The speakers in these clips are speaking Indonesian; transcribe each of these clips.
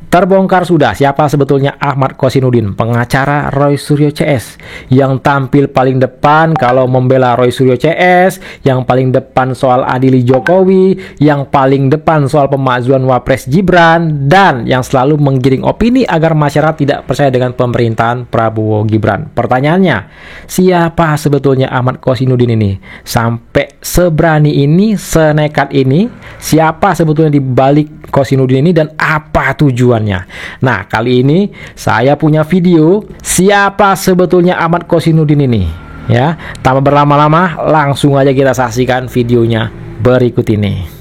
Terbongkar sudah siapa sebetulnya Ahmad Kosinudin, pengacara Roy Suryo CS, yang tampil paling depan kalau membela Roy Suryo CS, yang paling depan soal adili Jokowi, yang paling depan soal pemakzulan Wapres Gibran, dan yang selalu menggiring opini agar masyarakat tidak percaya dengan pemerintahan Prabowo Gibran. Pertanyaannya, siapa sebetulnya Ahmad Kosinudin ini? Sampai seberani ini, senekat ini, siapa sebetulnya di balik Kosinudin ini dan apa tujuannya? Nah, kali ini saya punya video siapa sebetulnya Ahmad Kosinudin ini, ya. Tanpa berlama-lama, langsung aja kita saksikan videonya berikut ini.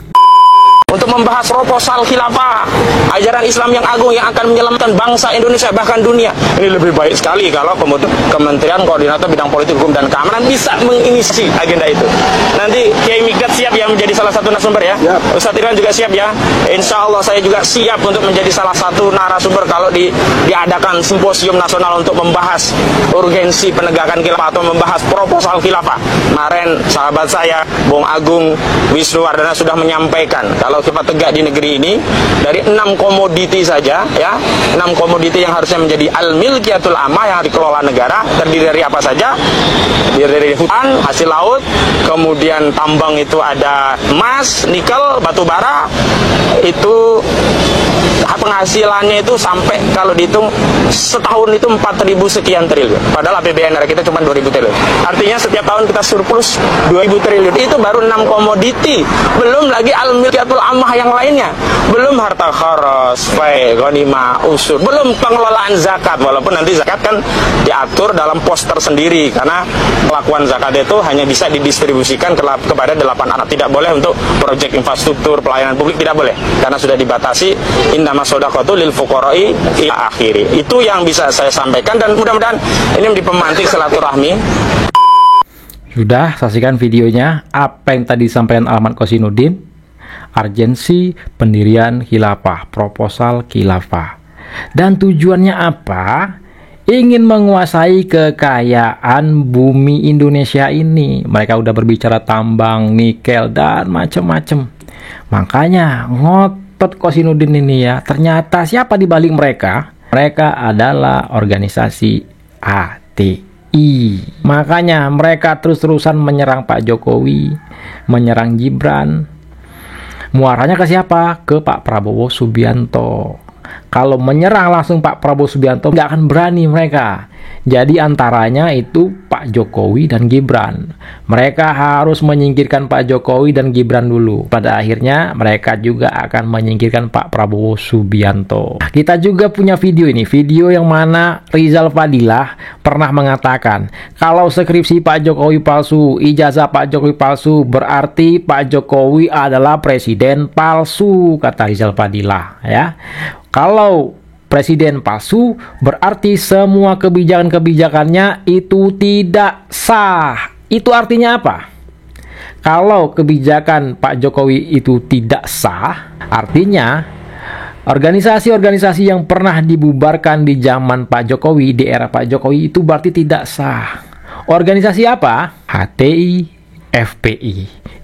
Untuk membahas proposal khilafah, ajaran Islam yang agung yang akan menyelamatkan bangsa Indonesia bahkan dunia. Ini lebih baik sekali kalau kemudian Kementerian Koordinator Bidang Politik Hukum dan Keamanan bisa mengisi agenda itu. Nanti Kiai Mikdad siap ya menjadi salah satu narasumber ya. Ustadz Irwan juga siap ya. Insya Allah saya juga siap untuk menjadi salah satu narasumber kalau diadakan simposium nasional untuk membahas urgensi penegakan khilafah atau membahas proposal khilafah. Kemarin sahabat saya Bung Agung Wisnuwardana sudah menyampaikan kalau kita tegak di negeri ini dari 6 komoditi saja ya, 6 komoditi yang harusnya menjadi al-milkiyatul amah yang dikelola negara terdiri dari apa saja? Terdiri dari hutan, hasil laut, kemudian tambang itu ada emas, nikel, batu bara, itu penghasilannya itu sampai kalau dihitung setahun itu 4.000 sekian triliun. Padahal APBN kita cuma 2.000 triliun. Artinya setiap tahun kita surplus 2.000 triliun. Itu baru 6 komoditi. Belum lagi al-milkiyatul amah yang lainnya. Belum harta kharas, fai, ghanimah, usur. Belum pengelolaan zakat. Walaupun nanti zakat kan diatur dalam pos tersendiri. Karena pelakuan zakat itu hanya bisa didistribusikan kepada 8 anak. Tidak boleh untuk proyek infrastruktur, pelayanan publik, tidak boleh. Karena sudah dibatasi innama shadaqatu lil fuqara'i ila akhiri. Itu yang bisa saya sampaikan dan mudah-mudahan ini menjadi pemantik silaturahmi. Sudah saksikan videonya apa yang tadi disampaikan Ahmad Kosinudin, urgensi pendirian khilafah, proposal khilafah. Dan tujuannya apa? Ingin menguasai kekayaan bumi Indonesia ini. Mereka udah berbicara tambang, nikel dan macam-macam. Makanya ngotot Kosinudin ini ya. Ternyata siapa di balik mereka? Mereka adalah organisasi HTI. Makanya mereka terus-terusan menyerang Pak Jokowi, menyerang Gibran. Muaranya ke siapa? Ke Pak Prabowo Subianto. Kalau menyerang langsung Pak Prabowo Subianto nggak akan berani mereka. Jadi antaranya itu Pak Jokowi dan Gibran. Mereka harus menyingkirkan Pak Jokowi dan Gibran dulu. Pada akhirnya mereka juga akan menyingkirkan Pak Prabowo Subianto. Kita juga punya video ini. Video yang mana Rizal Fadilah pernah mengatakan kalau skripsi Pak Jokowi palsu, ijazah Pak Jokowi palsu, berarti Pak Jokowi adalah presiden palsu, kata Rizal Fadilah ya. Kalau presiden palsu, berarti semua kebijakan-kebijakannya itu tidak sah. Itu artinya apa? Kalau kebijakan Pak Jokowi itu tidak sah, artinya organisasi-organisasi yang pernah dibubarkan di zaman Pak Jokowi, di era Pak Jokowi itu berarti tidak sah. Organisasi apa? HTI, FPI.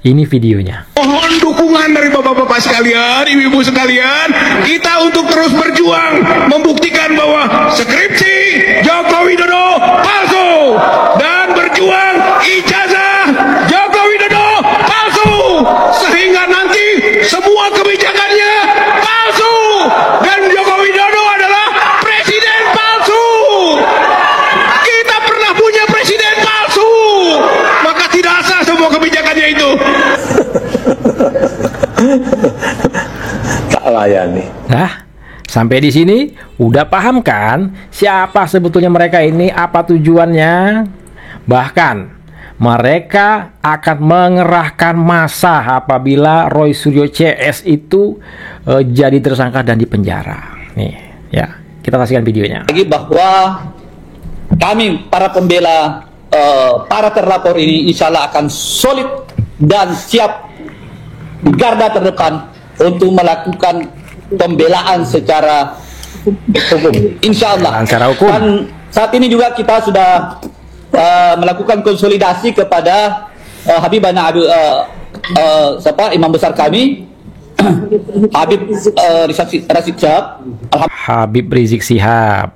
Ini videonya. Mohon dukungan dari bapak-bapak sekalian, ibu-ibu sekalian, kita untuk terus berjuang membuktikan bahwa skripsi Joko Widodo palsu dan berjuang ijazah Joko Widodo palsu sehingga nanti semua kebijakannya palsu dan Joko Widodo adalah presiden palsu. Kita pernah punya presiden palsu, maka tidak sah semua kebijakannya itu. Tak layani. Nah, sampai di sini udah paham kan siapa sebetulnya mereka ini, apa tujuannya? Bahkan mereka akan mengerahkan massa apabila Roy Suryo CS itu jadi tersangka dan dipenjara. Nih, ya, kita saksikan videonya. Lagi bahwa kami para pembela para terlapor ini insya Allah akan solid dan siap di garda terdepan untuk melakukan pembelaan secara hukum, insya Allah. Secara hukum. Dan saat ini juga kita sudah melakukan konsolidasi kepada Habibana Imam besar kami Habib Rizik Syihab. Habib Rizik Syihab.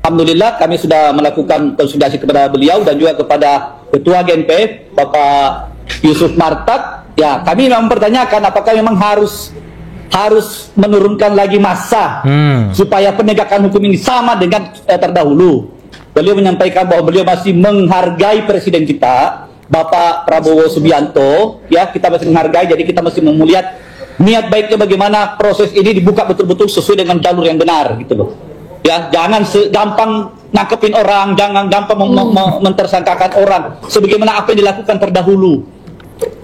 Alhamdulillah kami sudah melakukan konsultasi kepada beliau dan juga kepada Ketua GNPF Bapak Yusuf Martak. Ya, kami mempertanyakan apakah memang harus menurunkan lagi massa supaya penegakan hukum ini sama dengan terdahulu. Beliau menyampaikan bahwa beliau masih menghargai presiden kita, Bapak Prabowo Subianto. Ya, kita masih menghargai, jadi kita masih melihat niat baiknya bagaimana proses ini dibuka betul-betul sesuai dengan jalur yang benar gitu loh. Ya, jangan gampang nangkepin orang, jangan gampang mentersangkakan orang sebagaimana apa yang dilakukan terdahulu.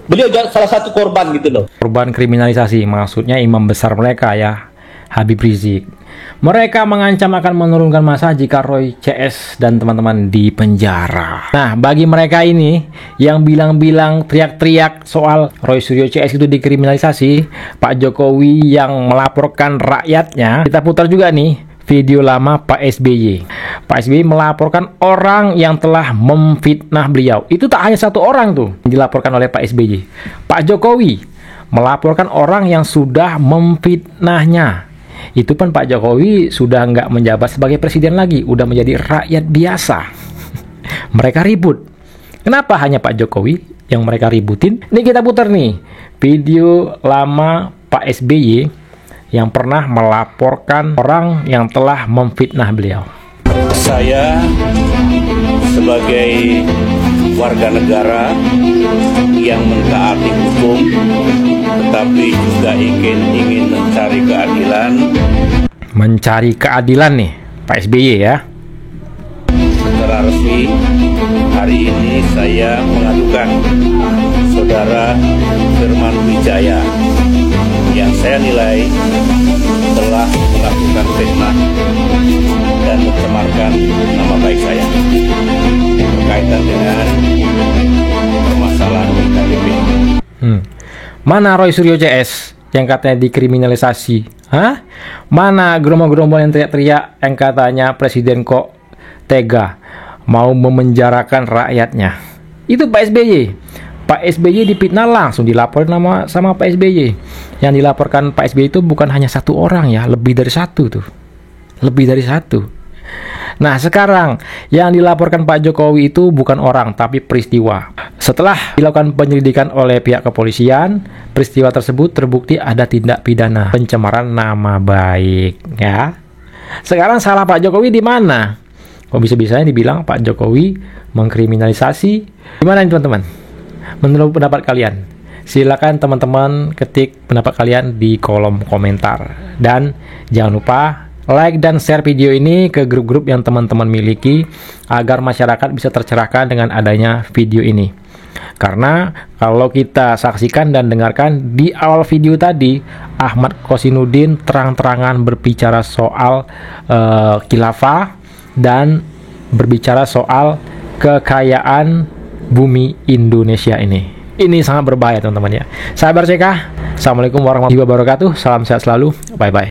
Beliau salah satu korban gitu loh. Korban kriminalisasi, maksudnya imam besar mereka ya, Habib Rizik. Mereka mengancam akan menurunkan massa jika Roy CS dan teman-teman di penjara. Nah, bagi mereka ini yang bilang-bilang teriak-teriak soal Roy Suryo CS itu dikriminalisasi, Pak Jokowi yang melaporkan rakyatnya, kita putar juga nih video lama Pak SBY. Pak SBY melaporkan orang yang telah memfitnah beliau. Itu tak hanya satu orang tuh yang dilaporkan oleh Pak SBY. Pak Jokowi melaporkan orang yang sudah memfitnahnya. Itu pun Pak Jokowi sudah nggak menjabat sebagai presiden lagi, udah menjadi rakyat biasa. Mereka ribut. Kenapa hanya Pak Jokowi yang mereka ributin? Ini kita putar nih video lama Pak SBY yang pernah melaporkan orang yang telah memfitnah beliau. Saya sebagai warga negara yang mentaati hukum, tetapi juga ingin mencari keadilan. Mencari keadilan nih, Pak SBY ya. Secara resmi, hari ini saya mengadukan Saudara Firman Wijaya yang saya nilai telah melakukan fitnah dan mencemarkan nama baik saya berkaitan dengan permasalahan KTP. Mana Roy Suryo CS yang katanya dikriminalisasi? Hah? Mana gerombol-gerombol yang teriak-teriak yang katanya presiden kok tega mau memenjarakan rakyatnya? Itu Pak SBY. Pak SBY dipitnah langsung dilaporin sama Pak SBY. Yang dilaporkan Pak SBY itu bukan hanya satu orang ya, lebih dari satu tuh. Lebih dari satu. Nah, sekarang yang dilaporkan Pak Jokowi itu bukan orang tapi peristiwa. Setelah dilakukan penyelidikan oleh pihak kepolisian, peristiwa tersebut terbukti ada tindak pidana pencemaran nama baik ya. Sekarang salah Pak Jokowi di mana? Kok bisa-bisanya dibilang Pak Jokowi mengkriminalisasi? Gimana ini teman-teman? Menurut pendapat kalian, silakan teman-teman ketik pendapat kalian di kolom komentar. Dan jangan lupa like dan share video ini ke grup-grup yang teman-teman miliki agar masyarakat bisa tercerahkan dengan adanya video ini. Karena kalau kita saksikan dan dengarkan di awal video tadi, Ahmad Kosinudin terang-terangan berbicara soal khilafah dan berbicara soal kekayaan bumi Indonesia ini. Ini sangat berbahaya teman-teman ya. Saya Barseka. Assalamualaikum warahmatullahi wabarakatuh. Salam sehat selalu. Bye-bye.